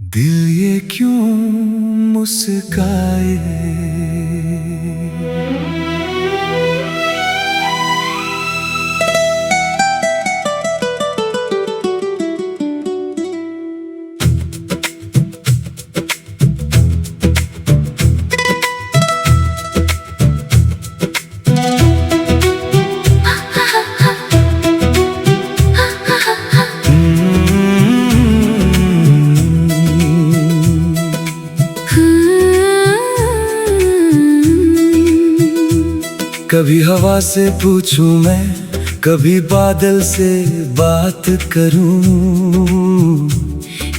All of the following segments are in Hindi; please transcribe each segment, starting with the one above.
दिल ये क्यों मुस्काए। कभी हवा से पूछूं मैं, कभी बादल से बात करूं।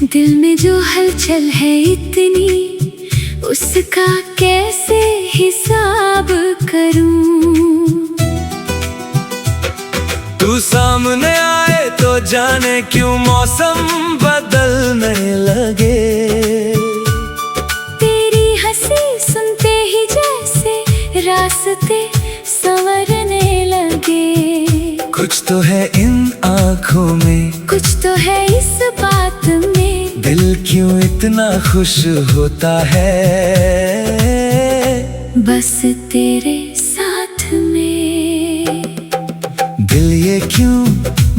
दिल में जो हलचल है इतनी, उसका कैसे हिसाब करूं। तू सामने आए तो जाने क्यों मौसम बदलने लगे। तेरी हंसी सुनते ही जैसे रास्ते संवरने लगे। कुछ तो है इन आँखों में, कुछ तो है इस बात में। दिल क्यों इतना खुश होता है बस तेरे साथ में। दिल ये क्यों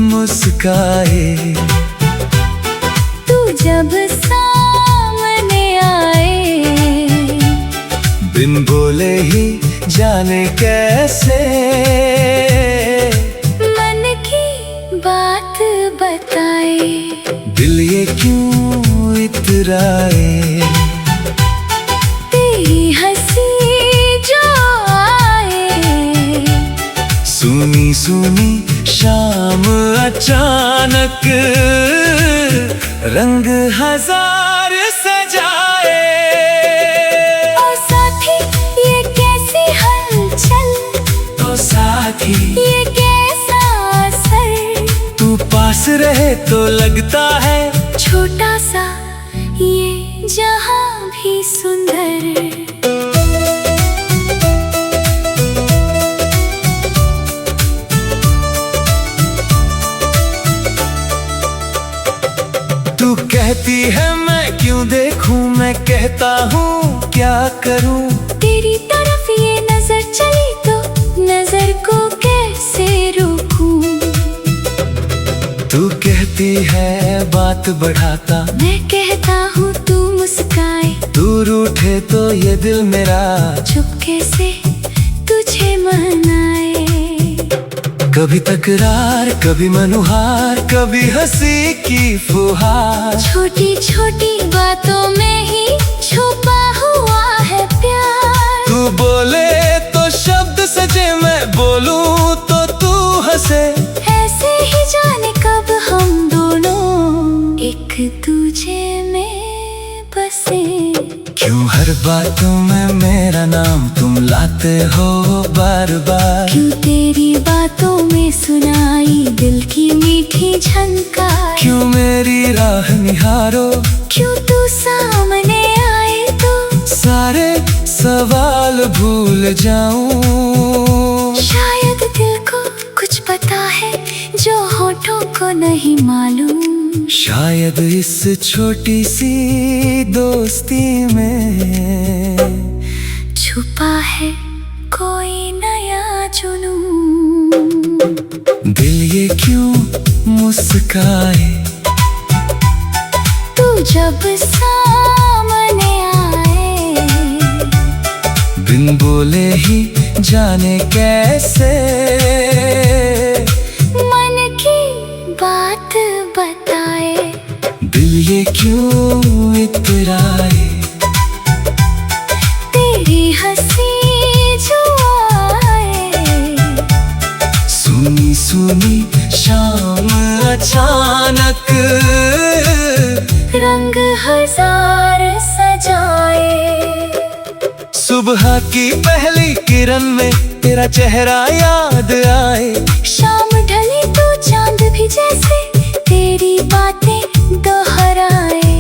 मुस्काए। तू जब सामने आए, बिन बोले ही जाने कैसे मन की बात बताए। दिल ये क्यों इतराए। तेरी हंसी जो आए, सूनी सूनी शाम अचानक रंग हजार सजाए। ये कैसा असर, तू पास रहे तो लगता है छोटा सा ये जहां भी सुंदर। तू कहती है मैं क्यों देखूं, मैं कहता हूँ क्या करूं। तेरी तरफ ये नजर चली तो नजर को कैसे रोकूं। तू कहती है बात बढ़ाता, मैं कहता हूँ तू मुस्काए। दूर उठे तो ये दिल मेरा चुपके से तुझे मनाए। कभी तकरार, कभी मनुहार, कभी हंसी की फुहार। छोटी छोटी बातों में ही छुपा हुआ है प्यार। तू बोले तो शब्द सजे, मैं बोलूं तो तू हंसे। ऐसे ही जाने कब हम दोनों एक दूजे में बसे। क्यों हर बातों में मेरा नाम तुम लाते हो बार बार। क्यों तेरी बातों में सुनाई दिल की मीठी झनकार। क्यों मेरी राह निहारो, क्यों तू सामने आए तो सारे सवाल भूल जाऊं। शायद दिल को कुछ पता है जो होठों को नहीं मालूम। शायद इस छोटी सी दोस्ती में छुपा है कोई नया जुनून। दिल ये क्यों मुस्काए। तू जब सामने आए, बिन बोले ही जाने कैसे मन की बात बताए। दिल ये क्यों इतराए। तेरी हंसी जो आए, सुनी सुनी शाम अचानक रंग हजार सजाए। सुबह की पहली किरण में तेरा चेहरा याद आए। शाम ढली तो चांद भी जैसे तेरी बातें दोहराए।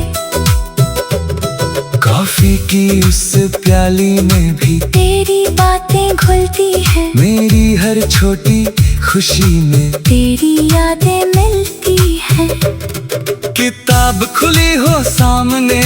कॉफी की उस प्याली में भी तेरी बातें घुलती है। मेरी हर छोटी खुशी में तेरी यादें मिलती है। किताब खुली हो सामने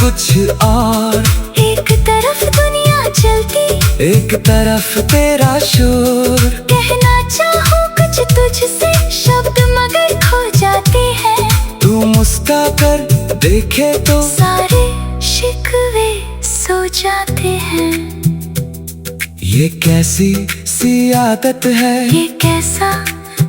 कुछ और। एक तरफ दुनिया चलती, एक तरफ तेरा शोर। कहना चाहूँ कुछ तुझसे, शब्द मगर खो जाते हैं। तू मुस्का कर देखे तो सारे शिकवे सो जाते हैं। ये कैसी सी आदत है, ये कैसा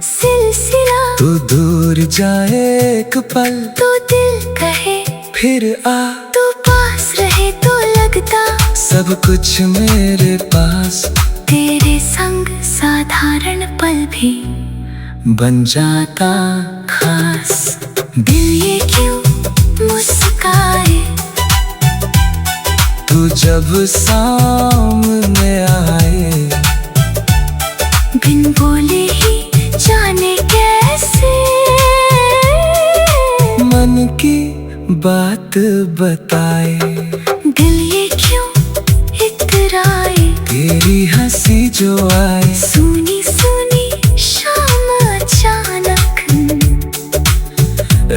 सिलसिला। तू दूर जाए एक पल तू दिल कहे फिर आ। तू पास रहे तो लगता सब कुछ मेरे पास। तेरे संग साधारण पल भी बन जाता खास। दिल ये क्यों मुस्काए, तू जब सामने आए। बिन बोले ही जाने कैसे मन की बात बताए। दिल ये क्यों इतराए, तेरी हंसी जो आए। सुनी सुनी शाम अचानक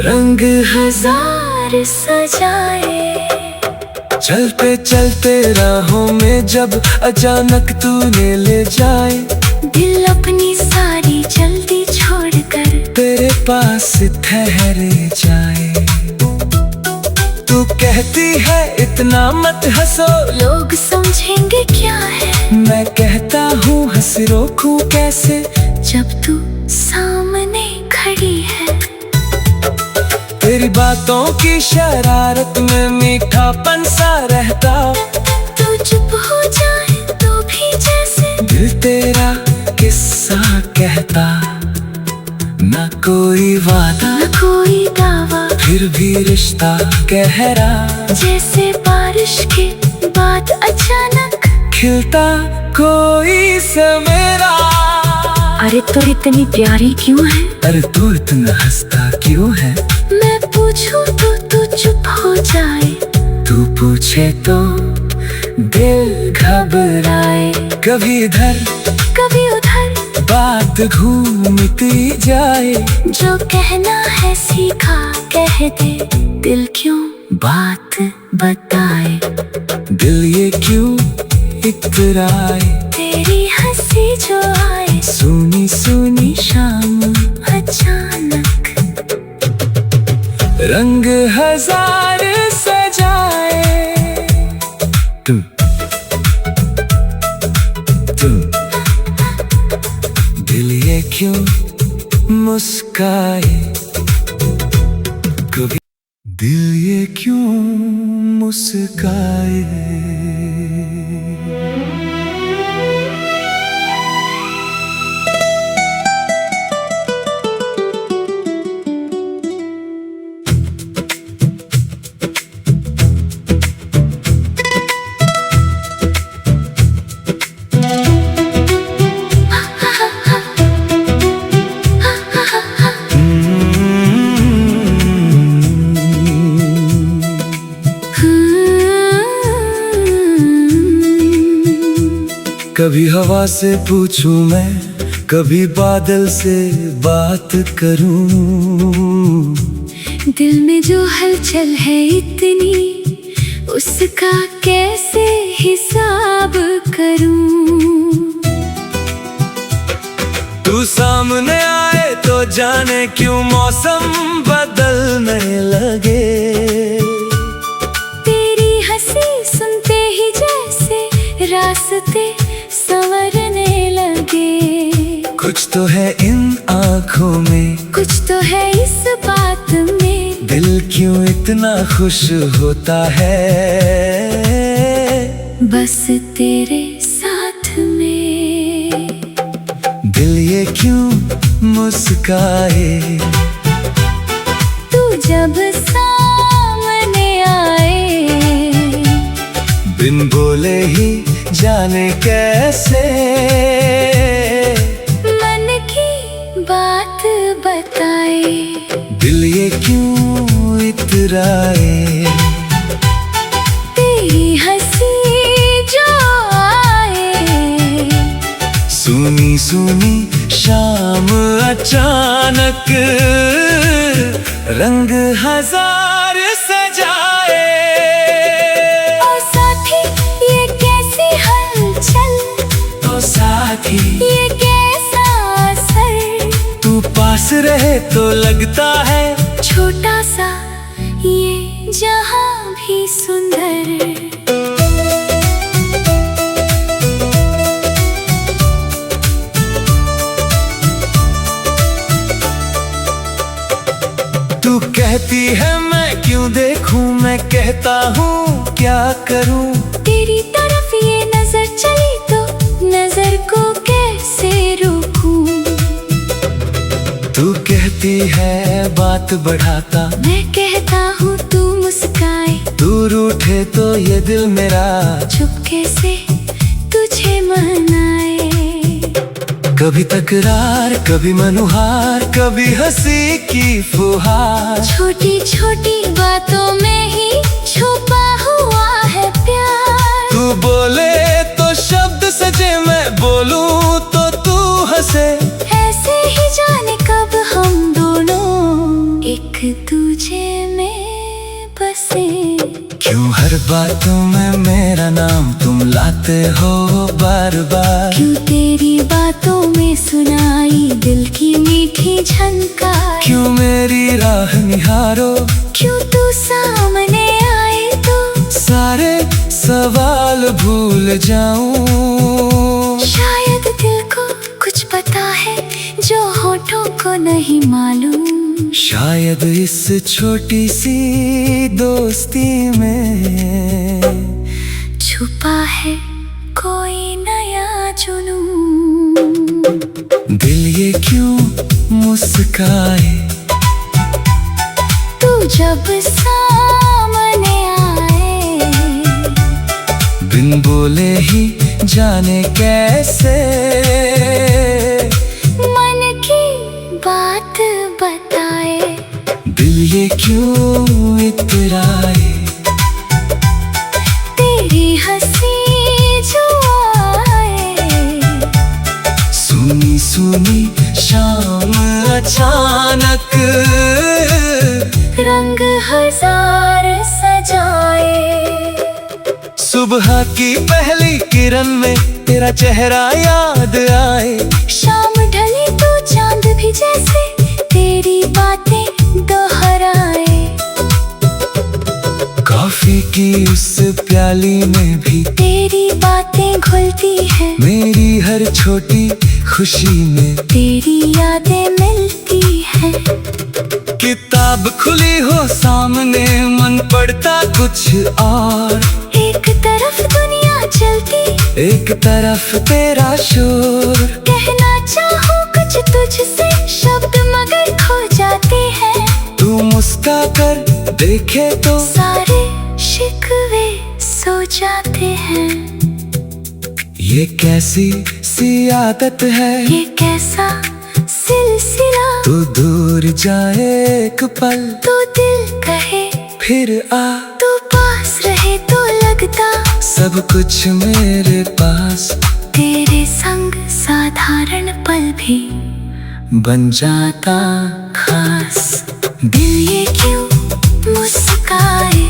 रंग हजार सजाए। चलते चलते राहों में जब अचानक तूने ले जाए। दिल अपनी सारी जल्दी छोड़कर तेरे पास ठहर जाए। तू कहती है इतना मत हंसो, लोग समझेंगे क्या है। मैं कहता हूँ हंस रोकूं कैसे, जब तू सामने खड़ी है। तेरी बातों की शरारत में मीठापन सा रहता। तू चुप हो जाए तो भी जैसे दिल तेरा किस्सा कहता। ना कोई वादा न कोई दावा, फिर भी रिश्ता गहरा। जैसे बारिश के बाद अचानक खिलता कोई सवेरा। अरे तू इतनी प्यारी क्यों है, अरे तू इतना हंसता क्यों है। मैं पूछूं तो तू चुप हो जाए। तू पूछे तो दिल घबराए। कभी इधर कभी उधर बात घूमती जाए। जो कहना है सीखा कह दे, दिल क्यों बात बताए। दिल ये क्यों इतराए। तेरी हंसी जो आए, सुनी सुनी शाम अचानक रंग हजार सजाए। तुम दिल ये क्यों मुस्काए। कभी दिल ये क्यों मुस्काए। कभी हवा से पूछूं मैं, कभी बादल से बात करूं। दिल में जो हलचल है इतनी, उसका कैसे हिसाब करूं। तू सामने आए तो जाने क्यों मौसम बदलने लगे। तेरी हंसी सुनते ही जैसे रास्ते संवरने लगे। कुछ तो है इन आँखों में, कुछ तो है इस बात में। दिल क्यों इतना खुश होता है बस तेरे साथ में। दिल ये क्यों मुस्काए। तू जब सामने आए, बिन बोले ही जाने कैसे मन की बात बताए। दिल ये क्यों इतराए। तेरी हंसी जो आए, सुनी सुनी शाम अचानक रंग हजार सजाए। रहे तो लगता है छोटा सा ये जहां भी सुंदर। तू कहती है मैं क्यों देखूं, मैं कहता हूँ क्या करूँ। तेरी तरफ ये नजर चली तो नजर को कैसे रोकूं। तू कहती है बात बढ़ाता, मैं कहता हूँ तू मुस्काए। तू रूठे तो ये दिल मेरा चुपके से तुझे मनाए। कभी तकरार, कभी मनुहार, कभी हंसी की फुहार। छोटी छोटी बातों में ही छुपा हुआ है प्यार। तू बोले तो शब्द सजे, मैं बोलूं तो तू हंसे। ऐसे ही जाने कब हम दोनों एक दूजे में बसे। क्यों हर बातों में मेरा नाम तुम लाते हो बार बार। क्यों तेरी बातों में सुनाई दिल की मीठी झनकार। क्यों मेरी राह निहारो, क्यों तू सामने आए तो सारे सवाल भूल जाऊं। शायद दिल को कुछ पता है जो होठों को नहीं मालूम। शायद इस छोटी सी दोस्ती में छुपा है कोई नया जुनून। दिल ये क्यों मुस्काए तू जब सामने आए। बिन बोले ही जाने कैसे मन की बात बताए। दिल ये क्यों इतराए। तेरी हंसी जो आए। सुनी सुनी शाम अचानक रंग हजार सजाए। सुबह की पहली किरण में तेरा चेहरा याद आए। शाम ढली तो चांद भी जैसे तेरी बातें दोहराए। कॉफी की उस प्याली में भी तेरी बातें घुलती है। मेरी हर छोटी खुशी में तेरी यादें मिलती है। किताब खुली हो सामने, मन पढ़ता कुछ और। एक तरफ दुनिया चलती, एक तरफ तेरा शोर। कहना चाहूँ कुछ तुझसे शब्द मगर खो जाते हैं। तू मुस्का कर देखे तो सारे शिकवे सो जाते हैं। ये कैसी सी आदत है, ये कैसा सिलसिला। तू दूर जाए एक पल तो दिल कहे फिर आ। तू पास रहे तो लगता सब कुछ मेरे पास। तेरे संग साधारण पल भी बन जाता खास। दिल ये क्यों मुस्काए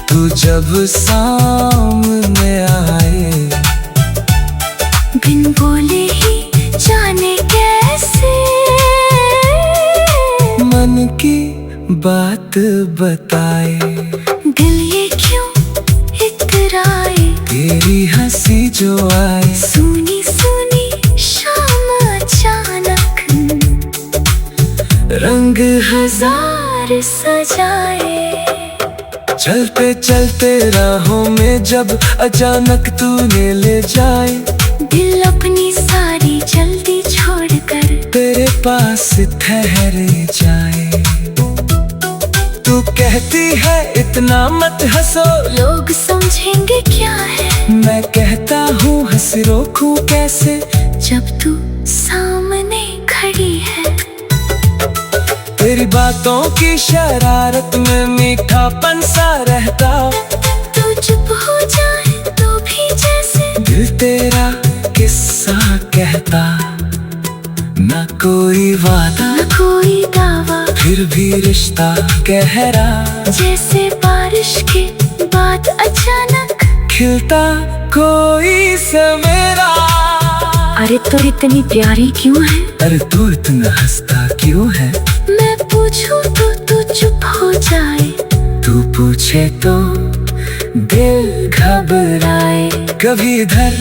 तू जब सामने आए। बिन बोले ही जाने कैसे मन की बात बताए। दिल ये क्यों इतराए। तेरी हंसी जो आए। सुनी सुनी शाम अचानक रंग हजार सजाए। चलते चलते राहों में जब अचानक तूने ले जाए। दिल अपनी सारी जल्दी छोड़कर तेरे पास ठहर जाए। तू कहती है इतना मत हंसो, लोग समझेंगे क्या है। मैं कहता हूँ हंस रोकूं कैसे जब तू सामने खड़ी है। तेरी बातों की शरारत में मीठापन सा रहता। तू चुप हो जाए तो भी जैसे दिल तेरा किस्सा कहता। ना कोई वादा, न कोई दावा, फिर भी रिश्ता गहरा। जैसे बारिश के बाद अचानक खिलता कोई सवेरा। अरे तू इतनी प्यारी क्यों है? अरे तू इतना हंसता क्यों है? मैं पूछूं तो तू चुप हो जाए। तू पूछे तो दिल घबराए। कभी इधर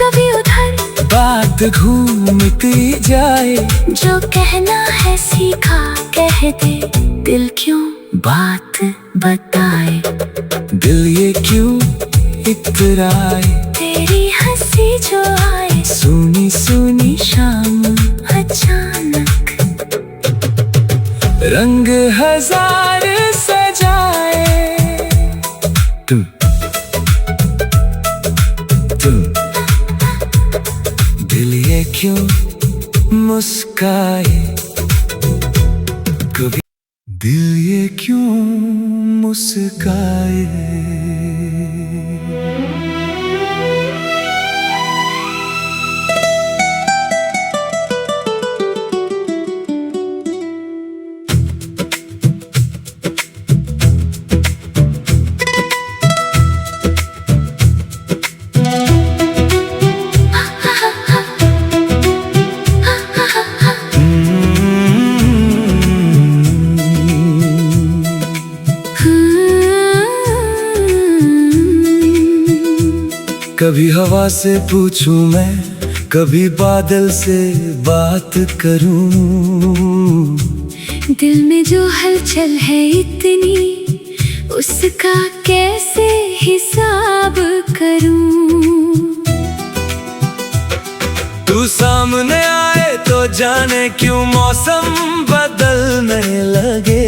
कभी उधर बात घूमती जाए। जो कहना है सीखा कह दे, दिल क्यों बात बताए। दिल ये क्यों इतराए। तेरी हंसी जो आए सुनी सुनी शाम अचानक, रंग हजार सजाए। तुम दिल ये क्यों मुस्काए। कभी दिल ये क्यों मुस्काए। कभी हवा से पूछूं मैं, कभी बादल से बात करूं। दिल में जो हलचल है इतनी, उसका कैसे हिसाब करूं। तू सामने आए तो जाने क्यों मौसम बदलने लगे।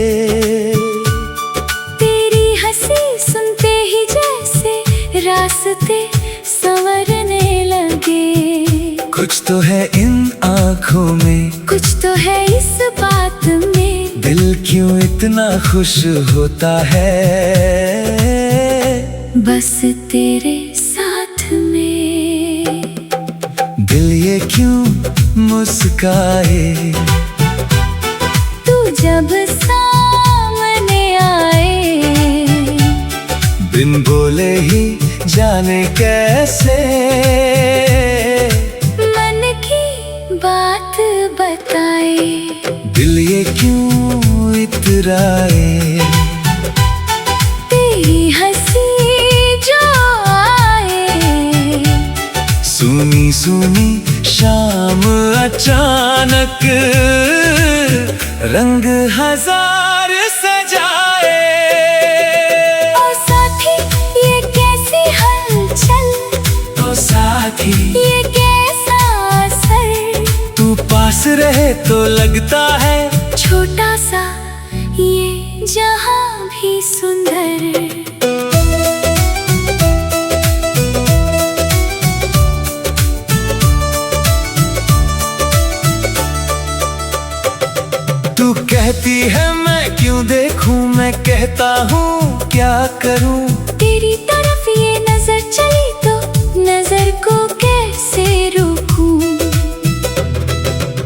तेरी हंसी सुनते ही जैसे रास्ते संवरने लगे। कुछ तो है इन आँखों में, कुछ तो है इस बात में। दिल क्यों इतना खुश होता है बस तेरे साथ में। दिल ये क्यों मुस्काए। तू जब सामने आए, बिन बोले ही जाने कैसे मन की बात बताए। दिल ये क्यों इतराए। तेरी हंसी जो आए सुनी सुनी शाम अचानक, रंग हजार सजाए। ओ साथी ये कैसी हलचल, तो साथी ये कैसा असर। तू पास रहे तो लगता है छोटा सा ये जहां भी सुंदर। तू कहती है मैं क्यों देखूं, मैं कहता हूँ क्या करूं। तेरी तरफ ये नजर चली तो नजर को कैसे रोकूं।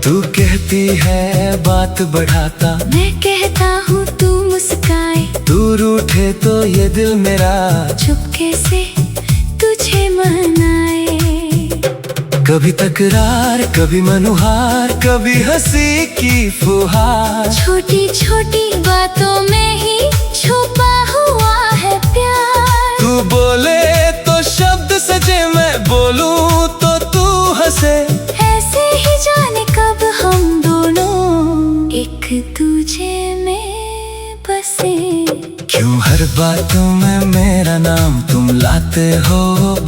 तू कहती है बात बढ़ाता, मैं कहता हूँ तू मुस्काए। तू रूठे तो ये दिल मेरा चुपके से तुझे मनाए। कभी तकरार कभी मनुहार, कभी हंसी की फुहार। छोटी छोटी बातों में ही छुपा हुआ है प्यार। तू बोले तो शब्द सजे, मैं बोलूं तो तू हंसे। ऐसे ही जाने कब हम दोनों एक दूजे में बसे। क्यों हर बातों में मेरा नाम तुम लाते हो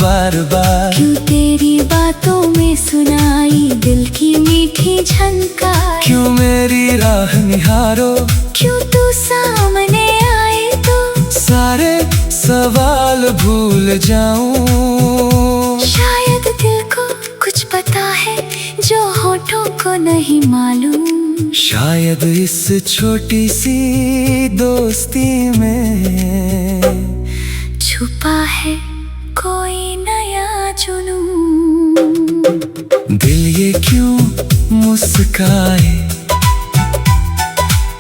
बार बार। क्यों तेरी बातों में सुनाई दिल की मीठी झनकार। क्यों मेरी राह निहारो, क्यों तू सामने आए तो सारे सवाल भूल जाऊं। शायद दिल को कुछ पता है जो होठों को नहीं मालूम। शायद इस छोटी सी दोस्ती में छुपा है कोई नया जुनून। दिल ये क्यों मुस्काए।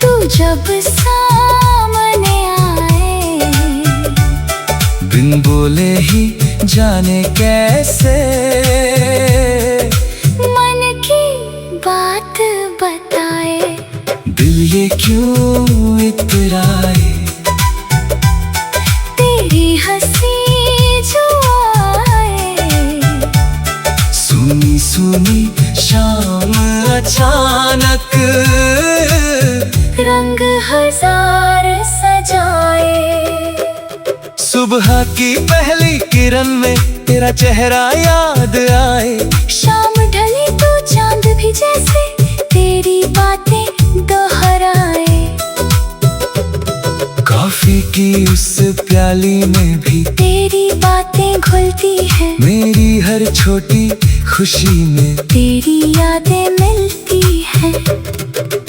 तू जब सामने आए, बिन बोले ही जाने कैसे ये क्यों इतराए, तेरी हंसी जो आए। सुनी सुनी शाम अचानक, रंग हजार सजाए। सुबह की पहली किरण में तेरा चेहरा याद आए। शाम ढली तो चांद भी जैसे तेरी बातें दोहराए। कॉफी की उस प्याली में भी तेरी बातें घुलती है। मेरी हर छोटी खुशी में तेरी यादें मिलती है।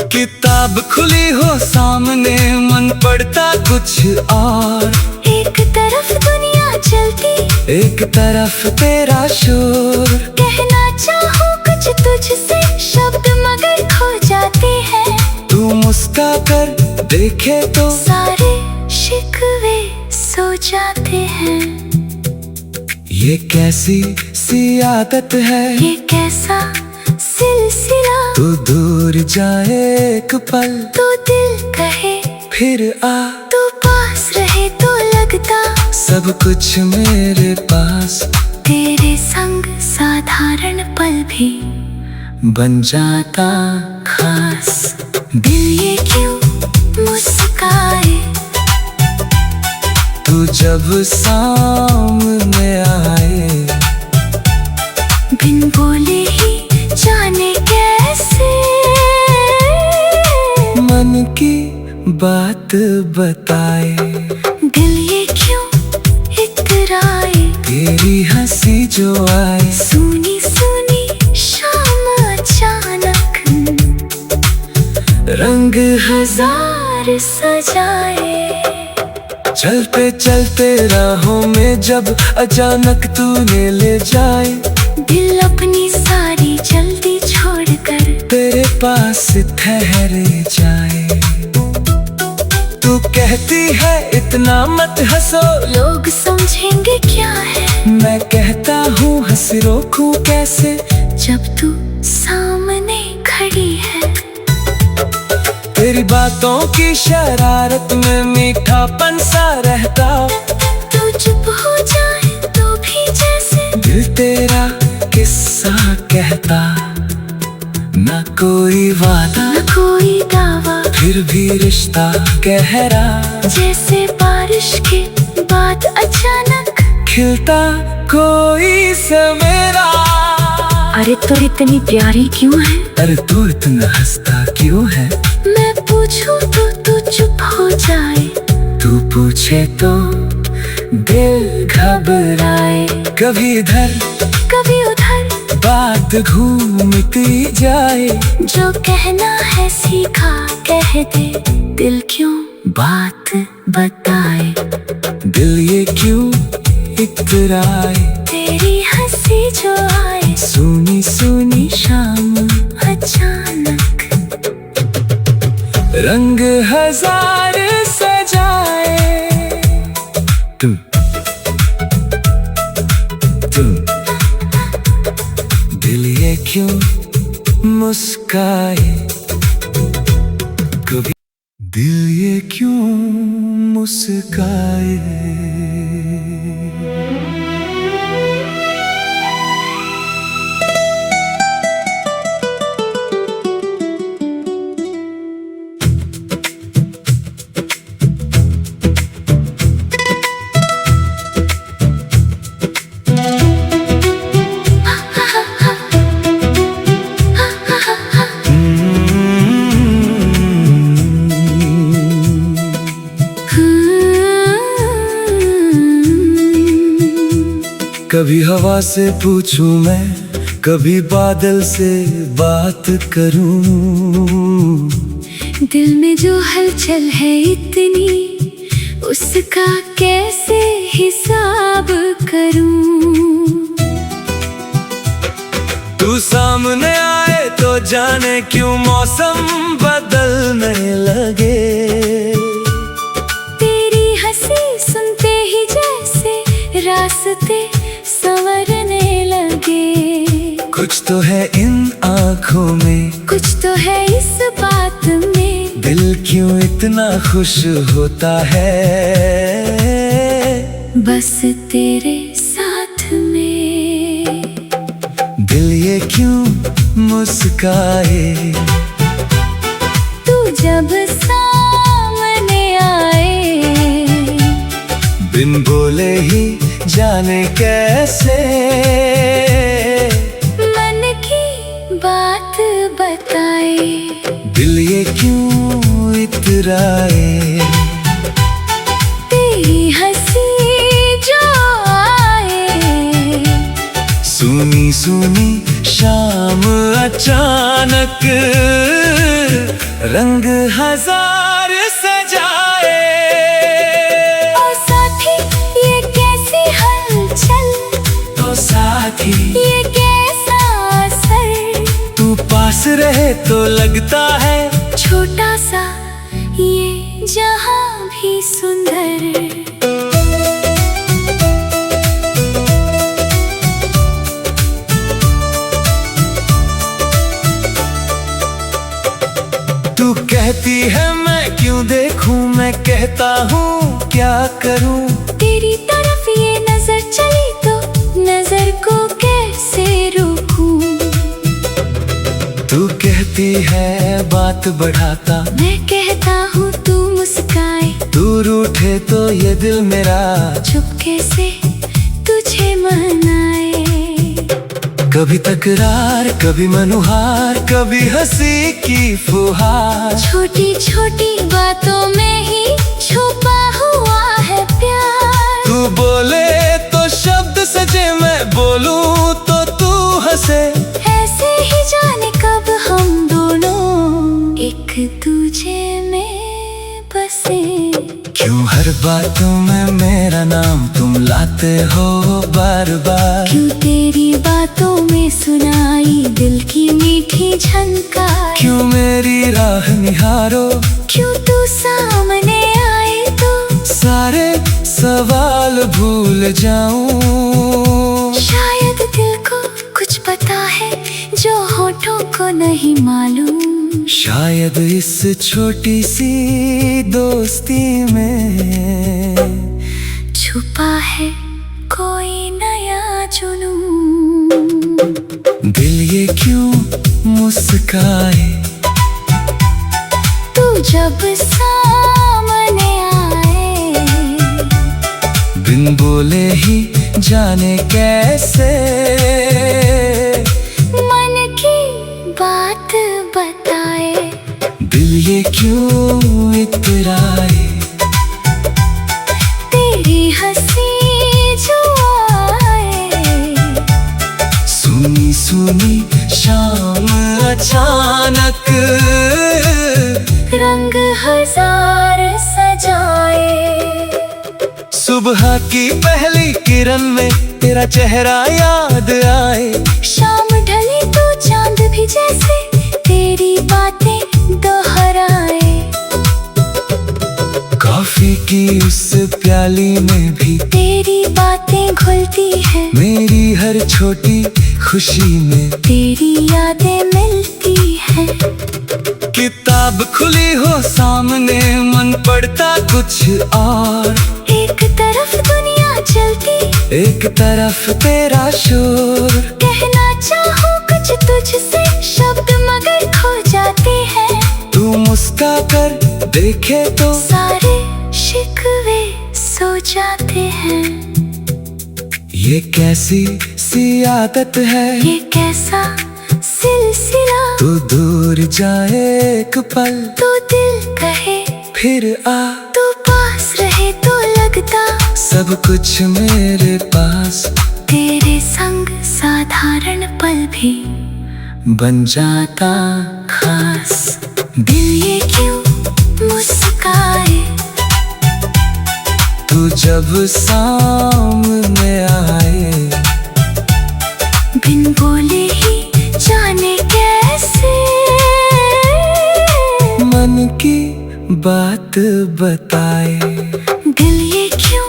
किताब खुली हो सामने, मन पढ़ता कुछ और। एक तरफ दुनिया चलती, एक तरफ तेरा शोर। कहना चाहूँ कुछ तुझसे, शब्द मगर खो जाते हैं। तू मुस्का कर देखे तो सारे शिकवे सो जाते हैं। ये कैसी सी आदत है, ये कैसा सिलसिला। तू दूर जाए एक पल तो दिल कहे फिर आ। तू पास रहे तो लगता सब कुछ मेरे पास, तेरे संग साधारण पल भी बन जाता खास। दिल ये क्यों मुस्काए, तू जब सामने आए। बिन बोले ही जाने कैसे मन की बात बताए। दिल ये क्यों इतराए, तेरी हंसी जो आए। सुनी सुनी शाम अचानक, रंग हजार सजाए। चलते चलते राहों में जब अचानक तूने ले जाए। दिल अपनी सारी जल्दी छोड़कर तेरे पास ठहरे जाए। तू कहती है इतना मत हंसो, लोग समझेंगे क्या है। मैं कहता हूँ हंस रोकूं कैसे, जब तू सामने खड़ी है। तेरी बातों की शरारत में मीठापन सा रहता। तू चुप हो जाए तो भी जैसे दिल तेरा किस्सा कहता। ना कोई वादा, न कोई दावा, फिर भी रिश्ता गहरा। जैसे बारिश के बाद अचानक खिलता कोई सवेरा। अरे तू इतनी प्यारी क्यों है, अरे तू इतना हंसता क्यों है। मैं पूछूं तो तू चुप हो जाए। तू पूछे तो दिल घबराए। कभी इधर कभी उधर बात घूमती जाए। जो कहना है सीखा कह दे, दिल क्यों बात बताए। दिल ये क्यों इतराए, तेरी हंसी जो आए। सुनी सुनी शाम अचानक रंग हजार सजाए। तुम दिल ये क्यों मुस्काए, कभी दिल ये क्यों मुस्काए। कभी हवा से पूछूं मैं, कभी बादल से बात करूं। दिल में जो हलचल है इतनी, उसका कैसे हिसाब करूं। तू सामने आए तो जाने क्यों मौसम बदलने लगे। तेरी हंसी सुनते ही जैसे रास्ते संवरने लगे। कुछ तो है इन आँखों में, कुछ तो है इस बात में, दिल क्यों इतना खुश होता है बस तेरे साथ में। दिल ये क्यों मुस्काए तू जब सामने आए, बिन बोले ही जाने कैसे मन की बात बताए। दिल ये क्यों इतराए, तेरी हंसी जो आए, सुनी सुनी शाम अचानक रंग हजार सजाए। ओ साथी ये कैसी हलचल, तो साथी ये कैसा असर, तू पास रहे तो लगता है छोटा सा ये जहां भी सुंदर। तू कहती है मैं क्यों देखूं, मैं कहता हूँ क्या करूं। तेरी तरफ ये नजर चली तो नजर को कैसे रोकूं। तू कहती है बात बढ़ाता, मैं कहता हूँ तू मुस्काए, तू रूठे तो ये दिल मेरा चुपके से तुझे मनाए। कभी तकरार, कभी मनुहार, कभी हंसी की फुहार। छोटी छोटी बातों में ही छुपा हुआ है प्यार। तू बोले तो शब्द सजे, मैं बोलूं तो तू हंसे। ऐसे ही जाने कब हम दोनों एक दूजे में बसे। क्यों हर बातों में मेरा नाम तुम लाते हो बार बार। क्यों तेरी बातों में सुनाई दिल की मीठी झनकार। क्यों मेरी राह निहारो, क्यों तू सामने आए तो सारे सवाल भूल जाऊं। शायद दिल को कुछ पता है जो होठों को नहीं मालूम। शायद इस छोटी सी दोस्ती में छुपा है कोई नया जुनून। दिल ये क्यों मुस्काए तू जब सामने आए, बिन बोले ही जाने कैसे मन की बात बताए। दिल ये क्यों इतराए, तेरी हंसी जो आए, सुनी सुनी शाम अचानक रंग हजार सजाए। सुबह की पहली किरण में तेरा चेहरा याद आए। शाम ढली तो चांद भी जैसे तेरी बातें दोहराए। कॉफी की उस प्याली में भी तेरी बातें घुलती है, मेरी हर छोटी खुशी में तेरी यादें मिलती है। किताब खुली हो सामने, मन पढ़ता कुछ और। एक तरफ दुनिया चलती, एक तरफ तेरा शोर। कहना चाहूँ कुछ तुझसे शब्द मगर खो जाते हैं। तू मुस्का कर देखे तो सारे शिकवे सो जाते हैं। ये कैसी सी आदत है, ये कैसा सिलसिला, तू दूर जाए एक पल तो दिल कहे फिर आ। तू पास रहे तो लगता सब कुछ मेरे पास, तेरे संग साधारण पल भी बन जाता खास। दिल ये क्यों मुस्काए तू जब सामने आए। बिन बोले ही जाने कैसे मन की बात बताए। दिल ये क्यों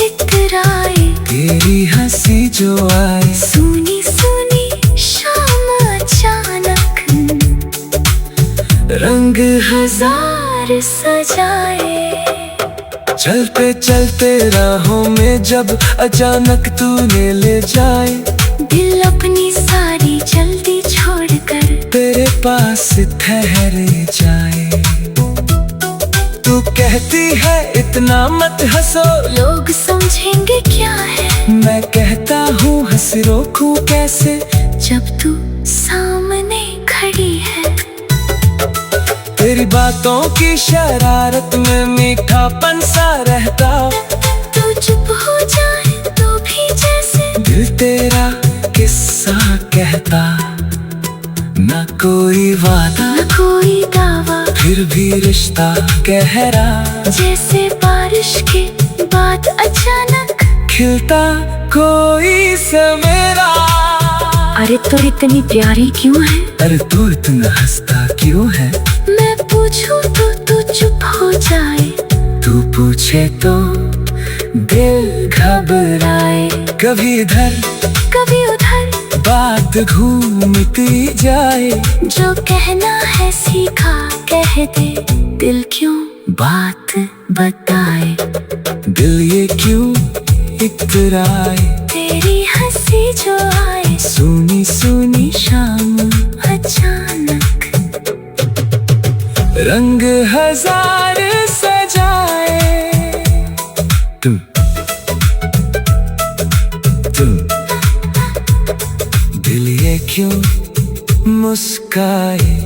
इतराए, तेरी हंसी जो आए, सुनी सुनी रंग हजार सजाए। चलते चलते राहों में जब अचानक तूने ले जाए, दिल अपनी सारी जल्दी छोड़कर तेरे पास ठहर जाए। तू कहती है इतना मत हंसो, लोग समझेंगे क्या है। मैं कहता हूँ हंस रोकूं कैसे, जब तू सामने खड़ी है। तेरी बातों की शरारत में मीठापन सा रहता। तू चुप हो जाए तो भी जैसे दिल तेरा किस्सा कहता। न कोई वादा न कोई दावा, फिर भी रिश्ता गहरा, जैसे बारिश के बाद अचानक खिलता कोई सवेरा। अरे तो इतनी प्यारी क्यों है? अरे तू इतना हंसता क्यों है? मैं पूछूं तो तू चुप हो जाए। तू पूछे तो दिल घबराए। कभी इधर कभी उधर बात घूमती जाए। जो कहना है सीखा कह दे, दिल क्यों बात बताए। दिल ये क्यों इतराए, तेरी हंसी जो आए सुनी सुनी शाम अचानक। रंग हजार सजाए। तुम दिल ये क्यों मुस्काए।